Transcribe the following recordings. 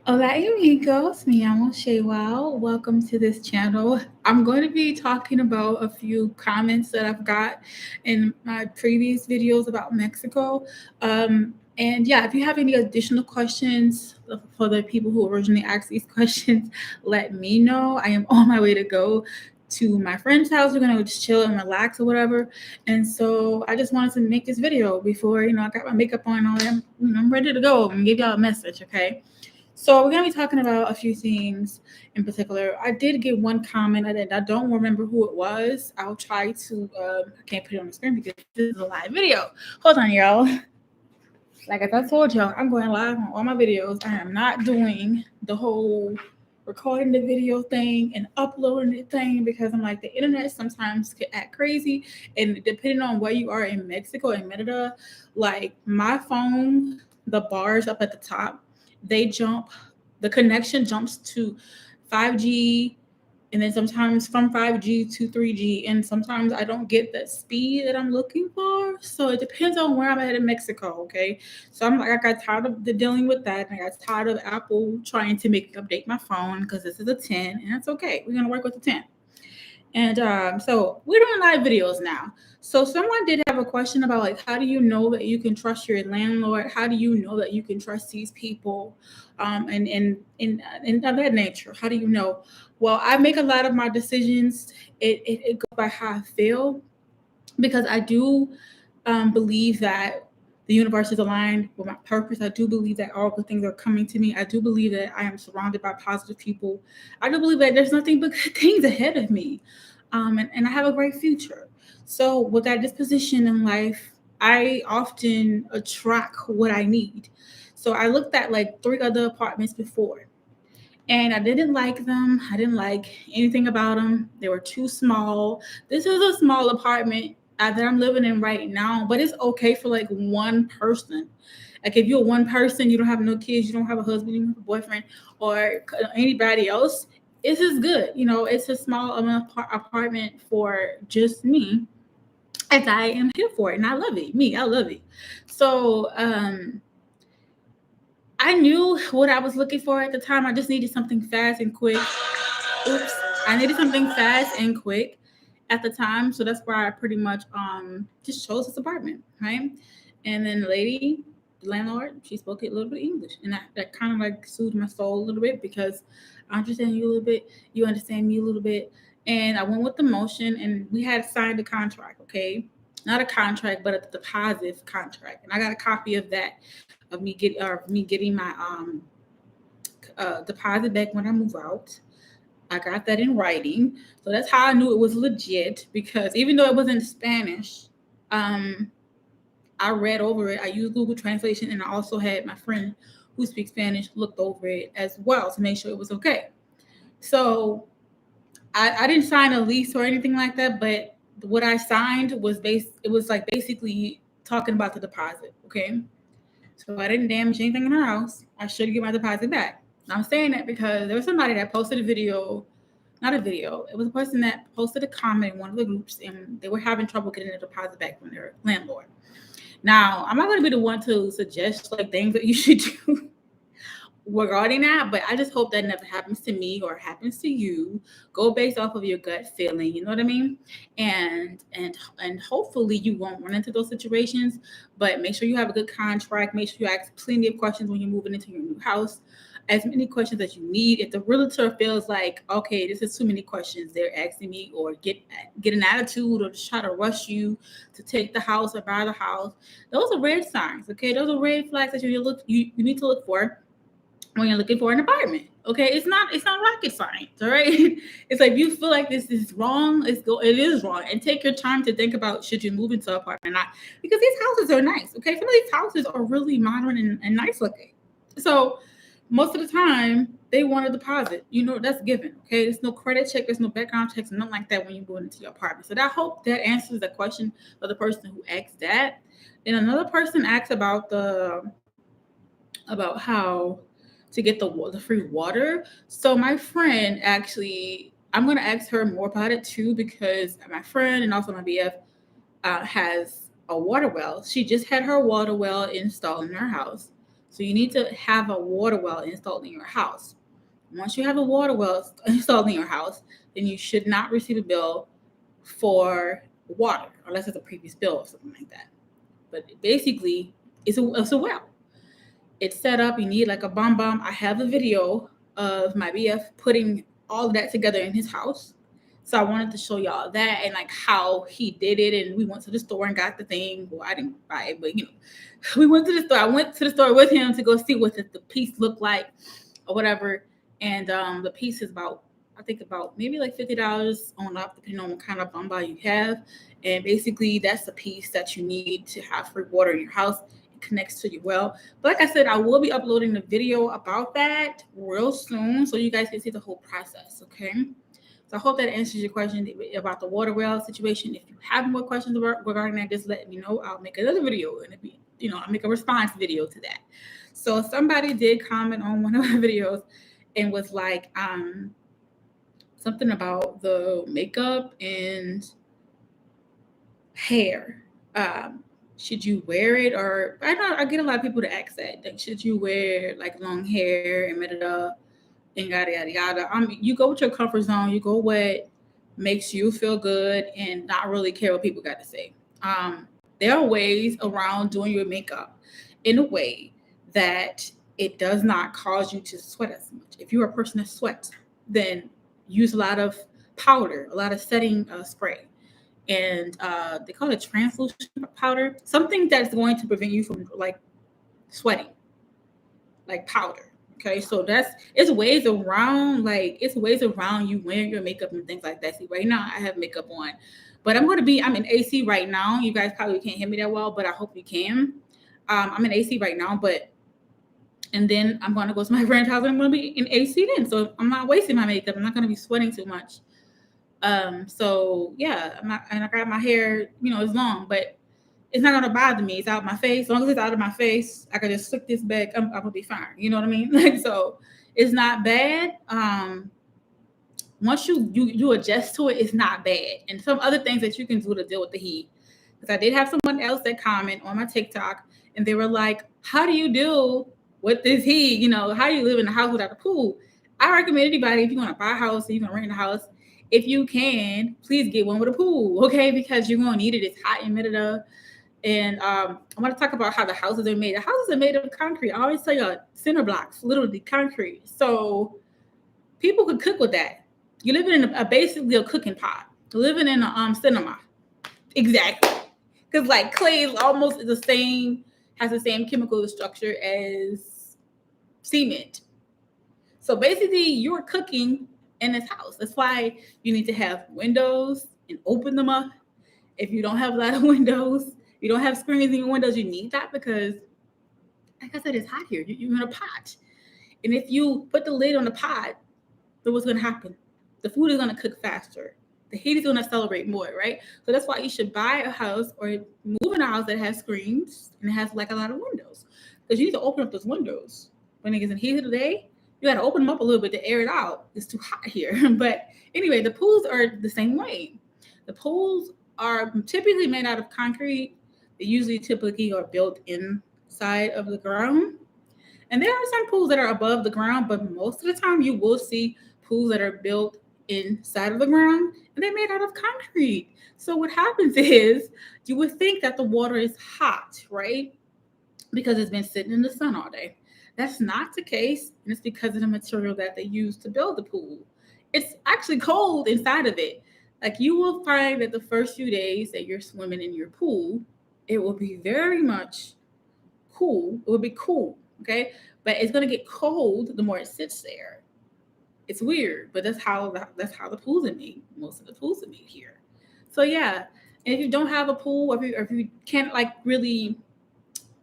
Hola amigos, me llamo Shai. Welcome to this channel. I'm going to be talking about a few comments that I've got in my previous videos about Mexico. And yeah, if you have any additional questions for the people who originally asked these questions, let me know. I am on my way to go to my friend's house. We're gonna just chill and relax or whatever. And so I just wanted to make this video before I got my makeup on and all that. I'm ready to go and give y'all a message, okay? So we're gonna be talking about a few things in particular. I did get one comment I don't remember who it was. I'll try to. I can't put it on the screen because this is a live video. Hold on, y'all. Like as I told y'all, I'm going live on all my videos. I am not doing the whole recording the video thing and uploading the thing because I'm like the internet sometimes can act crazy, and depending on where you are in Mexico and Merida, like my phone, the bars up at the top, they jump, the connection jumps to 5G, and then sometimes from 5G to 3G, and sometimes I don't get the speed that I'm looking for. So it depends on where I'm at in Mexico, okay? So I'm like, I got tired of dealing with that, and I got tired of Apple trying to make me update my phone because this is a 10, and that's okay. We're gonna work with the 10. And so we're doing live videos now. So someone did have a question about like, how do you know that you can trust your landlord? How do you know that you can trust these people? And of that nature, how do you know? Well, I make a lot of my decisions. It goes by how I feel because I do believe that the universe is aligned with my purpose. I do believe that all good things are coming to me. I do believe that I am surrounded by positive people. I do believe that there's nothing but good things ahead of me. And I have a great future. So, with that disposition in life, I often attract what I need. So, I looked at like three other apartments before, and I didn't like them. I didn't like anything about them. They were too small. This is a small apartment that I'm living in right now, but it's okay for like one person. Like if you're one person, you don't have no kids, you don't have a husband, you don't have a boyfriend, or anybody else, this is good. It's a small apartment for just me, as I am here for it, and I love it. I love it. So I knew what I was looking for at the time. I just needed something fast and quick. Oops. I needed something fast and quick at the time. So that's why I pretty much just chose this apartment, right? And then the lady, the landlord, she spoke a little bit of English. And that kind of like soothed my soul a little bit because I understand you a little bit, you understand me a little bit. And I went with the motion and we had signed a contract, okay? Not a contract, but a deposit contract. And I got a copy of that, of me getting my deposit back when I move out. I got that in writing. So that's how I knew it was legit because even though it was in Spanish, um, I read over it. I used Google Translation, and I also had my friend who speaks Spanish looked over it as well to make sure it was okay. So I didn't sign a lease or anything like that, but what I signed was it was like basically talking about the deposit, okay? So I didn't damage anything in her house. I should get my deposit back. I'm saying that because there was somebody that posted a video, not a video, it was a person that posted a comment in one of the groups and they were having trouble getting their deposit back from their landlord. Now, I'm not going to be the one to suggest like things that you should do regarding that, but I just hope that never happens to me or happens to you. Go based off of your gut feeling, you know what I mean? And hopefully you won't run into those situations, but make sure you have a good contract. Make sure you ask plenty of questions when you're moving into your new house. As many questions as you need. If the realtor feels like, okay, this is too many questions they're asking me, or get an attitude, or just try to rush you to take the house or buy the house, those are red signs. Okay, those are red flags that you need to look for when you're looking for an apartment. Okay, it's not rocket science. All right, it's like if you feel like this is wrong, it is wrong, and take your time to think about should you move into an apartment or not, because these houses are nice. Okay, some of these houses are really modern and nice looking. So most of the time they want a deposit. That's given. Okay, there's no credit check, there's no background checks, nothing like that when you go into your apartment. So I hope that answers the question for the person who asked that. Then another person asked about how to get the free water. So my friend actually, I'm gonna ask her more about it too because my friend and also my BF has a water well. She just had her water well installed in her house. So you need to have a water well installed in your house. Once you have a water well installed in your house, then you should not receive a bill for water unless it's a previous bill or something like that. But basically, it's a well. It's set up. You need like a bomb. I have a video of my BF putting all of that together in his house. So I wanted to show y'all that and like how he did it. And we went to the store and got the thing. Well, I didn't buy it, but we went to the store. I went to the store with him to go see what the piece looked like or whatever. And the piece is about maybe like $50 on up, depending on what kind of bomba you have. And basically, that's the piece that you need to have free water in your house. It connects to your well. But like I said, I will be uploading the video about that real soon, so you guys can see the whole process. Okay. So I hope that answers your question about the water well situation. If you have more questions regarding that, just let me know. I'll make another video, and I'll make a response video to that. So somebody did comment on one of my videos and was like, something about the makeup and hair. Should you wear it? Or I get a lot of people to ask that. Like, should you wear like long hair and and yada yada yada? You go with your comfort zone. You go what makes you feel good and not really care what people got to say. There are ways around doing your makeup in a way that it does not cause you to sweat as much. If you're a person that sweats, then use a lot of powder, a lot of setting spray. And they call it translucent powder, something that's going to prevent you from like sweating, like powder. Okay, so it's ways around you wearing your makeup and things like that. See, right now I have makeup on, but I'm in AC right now. You guys probably can't hear me that well, but I hope you can. I'm in AC right now, and then I'm going to go to my friend's house and I'm going to be in AC then. So I'm not wasting my makeup. I'm not going to be sweating too much. So yeah, and I got my hair, it's long, but it's not going to bother me. It's out of my face. As long as it's out of my face, I can just slick this back. I'm going to be fine. You know what I mean? Like, so it's not bad. Once you adjust to it, it's not bad. And some other things that you can do to deal with the heat. Because I did have someone else that comment on my TikTok and they were like, how do you deal with this heat? How do you live in a house without a pool? I recommend anybody, if you want to buy a house or you're going to rent a house, if you can, please get one with a pool, okay? Because you're going to need it. It's hot in Merida. And I want to talk about how the houses are made. The houses are made of concrete. I always tell you, cinder blocks, literally concrete. So people could cook with that. You're living in basically a cooking pot. You're living in a cinema. Exactly. Because like clay is almost the same, has the same chemical structure as cement. So basically you're cooking in this house. That's why you need to have windows and open them up. If you don't have a lot of windows, you don't have screens in your windows, you need that because, like I said, it's hot here. You're in a pot. And if you put the lid on the pot, then what's going to happen? The food is going to cook faster. The heat is going to accelerate more, right? So that's why you should buy a house or move in a house that has screens and it has like a lot of windows. Because you need to open up those windows. When it gets in heat of the day, you got to open them up a little bit to air it out. It's too hot here. But anyway, the pools are the same way. The pools are typically made out of concrete. They usually typically are built inside of the ground. And there are some pools that are above the ground, but most of the time you will see pools that are built inside of the ground and they're made out of concrete. So what happens is you would think that the water is hot, right? Because it's been sitting in the sun all day. That's not the case, and it's because of the material that they use to build the pool. It's actually cold inside of it. Like you will find that the first few days that you're swimming in your pool, it will be very much cool. It will be cool, okay? But it's going to get cold the more it sits there. It's weird, but that's how the pools are made. Most of the pools are made here. So yeah, and if you don't have a pool, or if you can't like really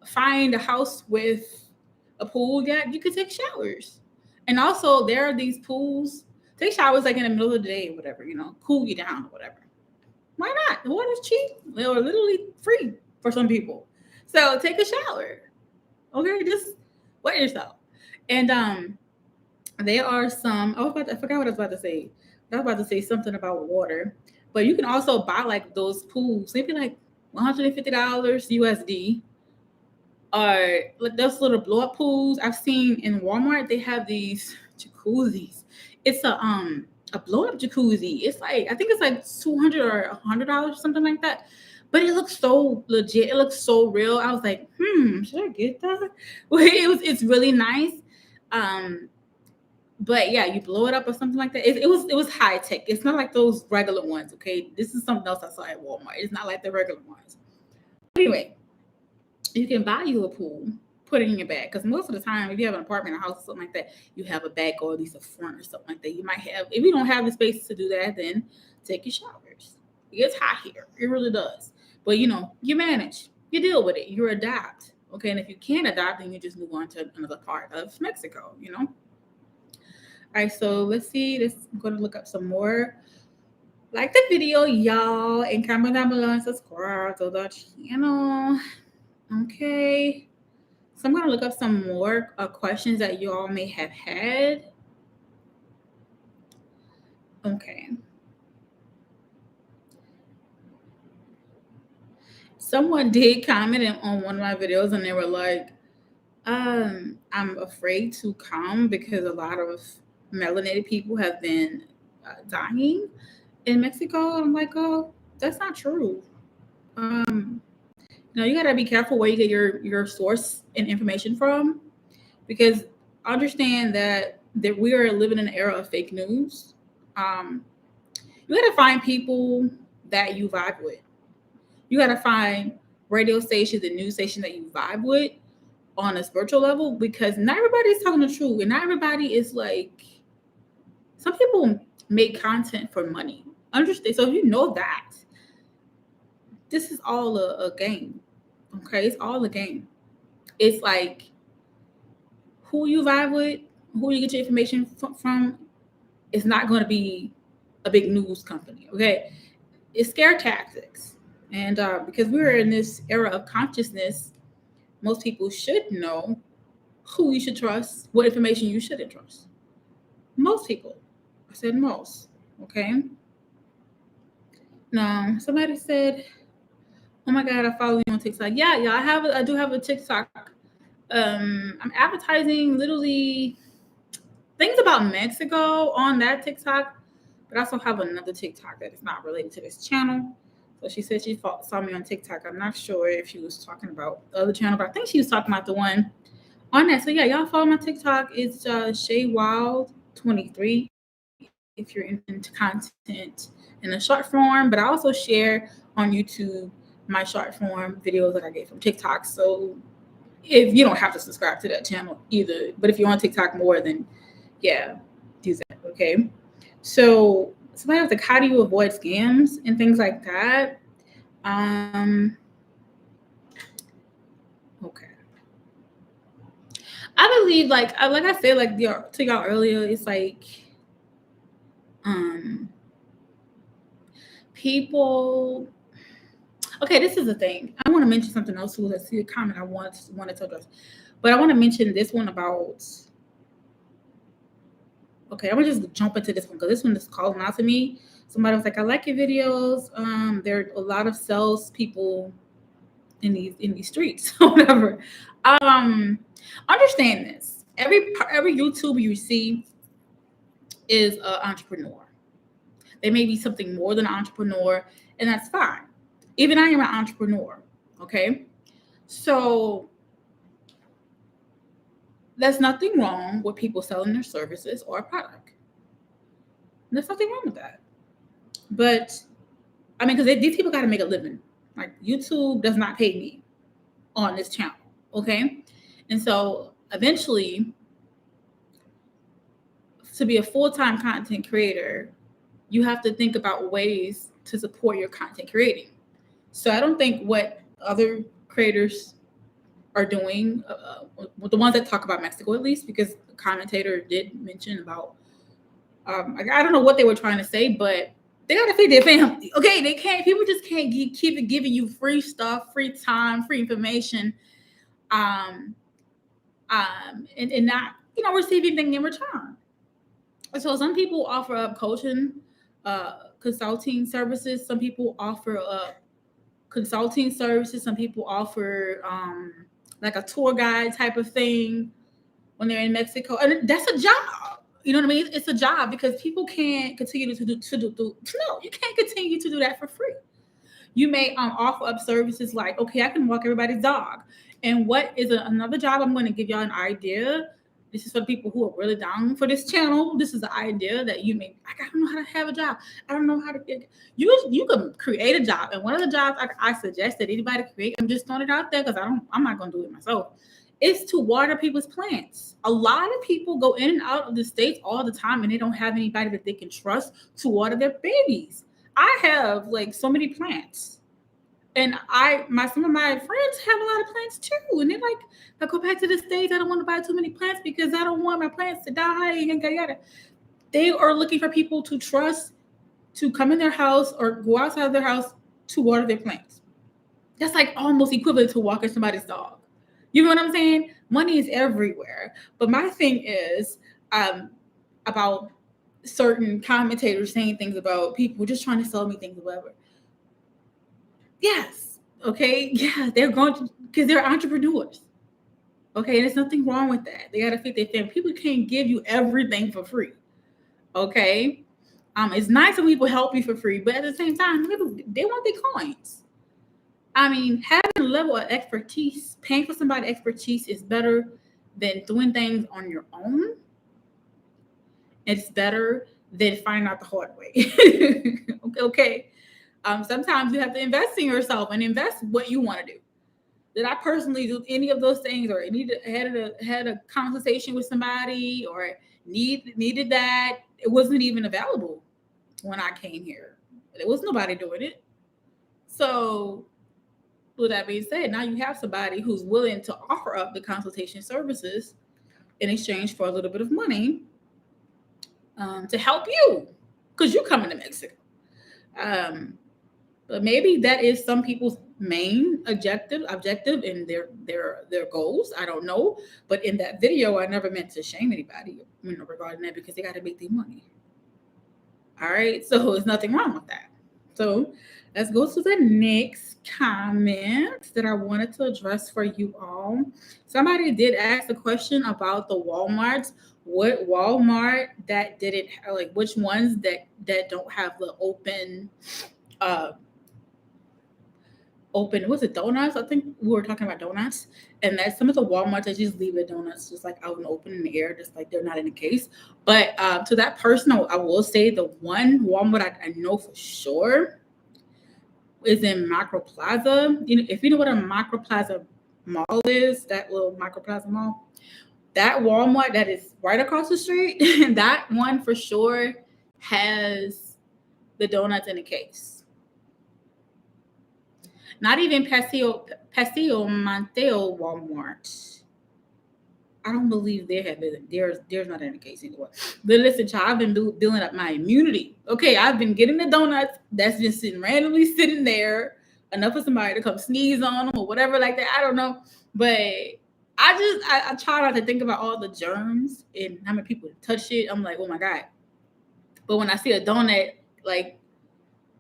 find a house with a pool yet, you can take showers. And also there are these pools. Take showers like in the middle of the day or whatever, cool you down or whatever. Why not? The water's cheap or literally free for some people. So take a shower. Okay, just wet yourself. And there are some, I forgot what I was about to say. I was about to say something about water. But you can also buy like those pools, maybe like $150 USD. are like those little blow up pools I've seen in Walmart. They have these jacuzzis. It's a blow up jacuzzi. It's like, I think it's like $200 or $100, something like that. But it looks so legit. It looks so real. I was like, should I get that? Well, it's really nice. But yeah, you blow it up or something like that. It was high tech. It's not like those regular ones. Okay, this is something else I saw at Walmart. It's not like the regular ones. Anyway, you can buy you a pool, put it in your bag, because most of the time, if you have an apartment, a house, or something like that, you have a bag or at least a front or something like that. You might have, if you don't have the space to do that, then take your showers. It gets hot here. It really does. But you manage. You deal with it. You adapt. Okay, and if you can't adapt, then you just move on to another part of Mexico. All right, so let's see. I'm going to look up some more. Like the video, y'all, and comment down below and subscribe to the channel. Okay, so I'm going to look up some more questions that you all may have had. Okay. Someone did comment on one of my videos, and they were like, I'm afraid to come because a lot of melanated people have been dying in Mexico. I'm like, oh, that's not true. You got to be careful where you get your source and information from, because understand that we are living in an era of fake news. You got to find people that you vibe with. You got to find radio stations and news stations that you vibe with on a spiritual level, because not everybody's telling the truth, and not everybody is like, some people make content for money. Understand? So if you know that, this is all a game. Okay, it's all a game. It's like who you vibe with, who you get your information from. It's not going to be a big news company. Okay, it's scare tactics, and because we're in this era of consciousness, most people should know who you should trust, what information you shouldn't trust. Most people. I said most. Okay. Now, somebody said, oh my God, I follow you on TikTok. Yeah, I do have a TikTok. I'm advertising literally things about Mexico on that TikTok, but I also have another TikTok that is not related to this channel. So she said she saw me on TikTok. I'm not sure if she was talking about the other channel, but I think she was talking about the one on that. So yeah, y'all follow my TikTok. It's haiwilde23 if you're into content in a short form, but I also share on YouTube my short form videos that I get from TikTok. So if you don't have to subscribe to that channel either, but if you're on TikTok more, then yeah, do that. Okay. So somebody was like, how do you avoid scams and things like that? Okay. I believe, like I said, like to y'all earlier, it's like people. Okay, this is the thing. I want to mention something else too. Let's see the comment I wanted to address, but I want to mention this one about. Okay, I'm gonna just jump into this one because this one is calling out to me. Somebody was like, "I like your videos. There are a lot of sales people in these streets, or whatever." Understand this. Every YouTuber you see is an entrepreneur. They may be something more than an entrepreneur, and that's fine. Even I am an entrepreneur. Okay, so there's nothing wrong with people selling their services or a product. There's nothing wrong with that. But I mean, because these people got to make a living. Like YouTube does not pay me on this channel. Okay, and so eventually, to be a full-time content creator, you have to think about ways to support your content creating. So I don't think what other creators are doing, the ones that talk about Mexico at least, because the commentator did mention about, I don't know what they were trying to say, but they got to feed their family. Okay, they can't. People just can't keep giving you free stuff, free time, free information, and not receive anything in return. So some people offer up coaching, consulting services. Some people offer like a tour guide type of thing when they're in Mexico. And that's a job. You know what I mean? It's a job because people can't continue to do no, you can't continue to do that for free. You may offer up services like, okay, I can walk everybody's dog. And what is another job? I'm going to give y'all an idea. This is for people who are really down for this channel. This is the idea that you may, I don't know how to have a job. I don't know how to get, you can create a job. And one of the jobs I suggest that anybody create, I'm just throwing it out there because I'm not going to do it myself, is to water people's plants. A lot of people go in and out of the States all the time and they don't have anybody that they can trust to water their babies. I have like so many plants. And some of my friends have a lot of plants too. And they're like, I go back to the States, I don't want to buy too many plants because I don't want my plants to die and yada. They are looking for people to trust to come in their house or go outside of their house to water their plants. That's like almost equivalent to walking somebody's dog. You know what I'm saying? Money is everywhere. But my thing is about certain commentators saying things about people just trying to sell me things or whatever. Yes. Okay. Yeah. They're going to, because they're entrepreneurs. Okay. And there's nothing wrong with that. They got to feed their family. People can't give you everything for free. Okay. It's nice when people help you for free, but at the same time, they want their coins. I mean, having a level of expertise, paying for somebody's expertise is better than doing things on your own. It's better than finding out the hard way. Okay. Sometimes you have to invest in yourself and invest what you want to do. Did I personally do any of those things, or had a conversation with somebody, or needed that? It wasn't even available when I came here. There was nobody doing it. So, with that being said, now you have somebody who's willing to offer up the consultation services in exchange for a little bit of money to help you, because you're coming to Mexico. But maybe that is some people's main objective and their goals. I don't know. But in that video, I never meant to shame anybody, regarding that, because they got to make their money. All right. So there's nothing wrong with that. So let's go to the next comment that I wanted to address for you all. Somebody did ask a question about the Walmarts. What Walmart that didn't, like, which ones that don't have the open, was it donuts? I think we were talking about donuts. And that some of the Walmarts, they just leave the donuts just like out and open in the air, just like they're not in the case. But to that person, I will say the one Walmart I know for sure is in Macro Plaza. If you know what a Macro Plaza mall is, that little Macro Plaza mall, that Walmart that is right across the street, that one for sure has the donuts in the case. Not even Paseo Monteo Walmart. I don't believe they have it. There's not in the case anymore. But listen, child, I've been building up my immunity. Okay, I've been getting the donuts that's just randomly sitting there, enough for somebody to come sneeze on them or whatever like that. I don't know. But I try not to think about all the germs and how many people touch it. I'm like, oh my God. But when I see a donut, like,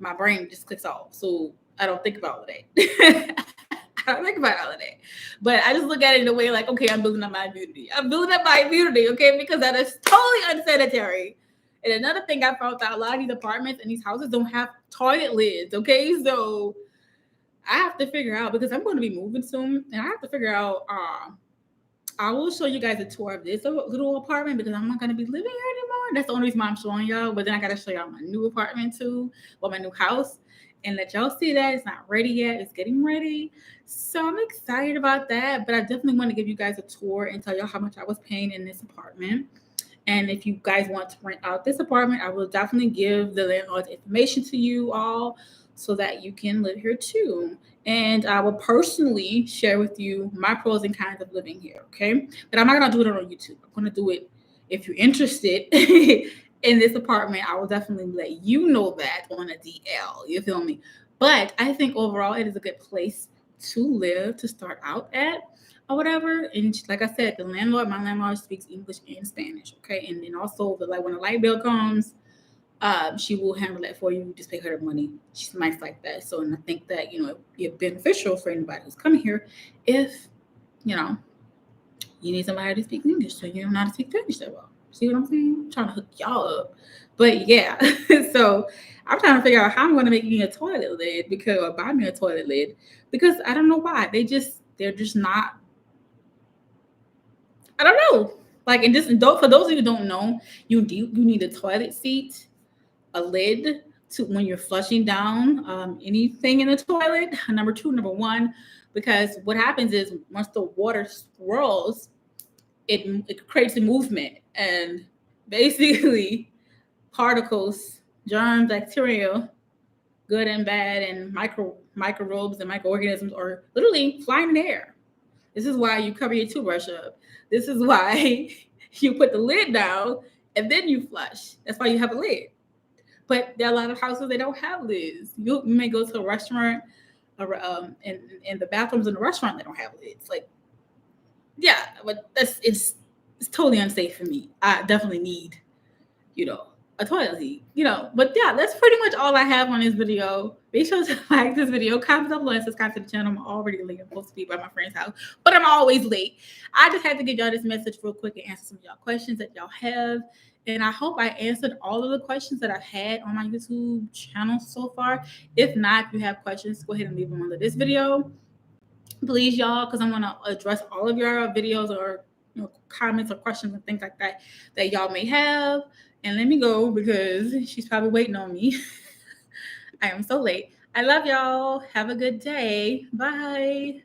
my brain just clicks off. So I don't think about all of that. I don't think about all of that. But I just look at it in a way like, okay, I'm building up my immunity. Okay, because that is totally unsanitary. And another thing I found out, a lot of these apartments and these houses don't have toilet lids, okay? So I have to figure out, because I'm going to be moving soon, and I have to figure out, I will show you guys a tour of this little apartment, because I'm not going to be living here anymore. That's the only reason why I'm showing y'all. But then I got to show y'all my new apartment too, or my new house, and let y'all see that it's not ready yet. It's getting ready. So I'm excited about that. But I definitely want to give you guys a tour and tell y'all how much I was paying in this apartment. And if you guys want to rent out this apartment, I will definitely give the landlord's information to you all so that you can live here too. And I will personally share with you my pros and cons of living here, okay? But I'm not going to do it on YouTube. I'm going to do it, if you're interested in this apartment, I will definitely let you know that on a DL. You feel me? But I think overall it is a good place to live, to start out at, or whatever. And like I said, my landlord speaks English and Spanish, okay? And then also, when the light bill comes, she will handle that for you. You just pay her the money. She's nice like that. So, and I think that, it'd be beneficial for anybody who's coming here if you know, you need somebody to speak English so you don't know how to speak Spanish that well. See what I'm saying? I'm trying to hook y'all up. But yeah, so I'm trying to figure out how I'm going to make me a toilet lid or buy me a toilet lid because I don't know why. They're just not, I don't know. Like, and just for those of you who don't know, you need a toilet seat, a lid to when you're flushing down anything in the toilet. Number one, because what happens is once the water swirls, it creates a movement, and basically particles, germs, bacteria, good and bad, and microbes and microorganisms are literally flying in the air. This is why you cover your toothbrush up. This is why you put the lid down and then you flush. That's why you have a lid. But there are a lot of houses that don't have lids. You may go to a restaurant, and the bathrooms in the restaurant they don't have lids. Like, yeah, but it's totally unsafe for me. I definitely need, a toilet seat, But yeah, that's pretty much all I have on this video. Make sure to like this video, comment down below, and subscribe to the channel. I'm already late. I'm supposed to be by my friend's house, but I'm always late. I just had to get y'all this message real quick and answer some of y'all questions that y'all have. And I hope I answered all of the questions that I've had on my YouTube channel so far. If not, if you have questions, go ahead and leave them under this video. Please, y'all, because I'm going to address all of your videos or comments or questions and things like that y'all may have. And let me go because she's probably waiting on me. I am so late. I love y'all. Have a good day. Bye.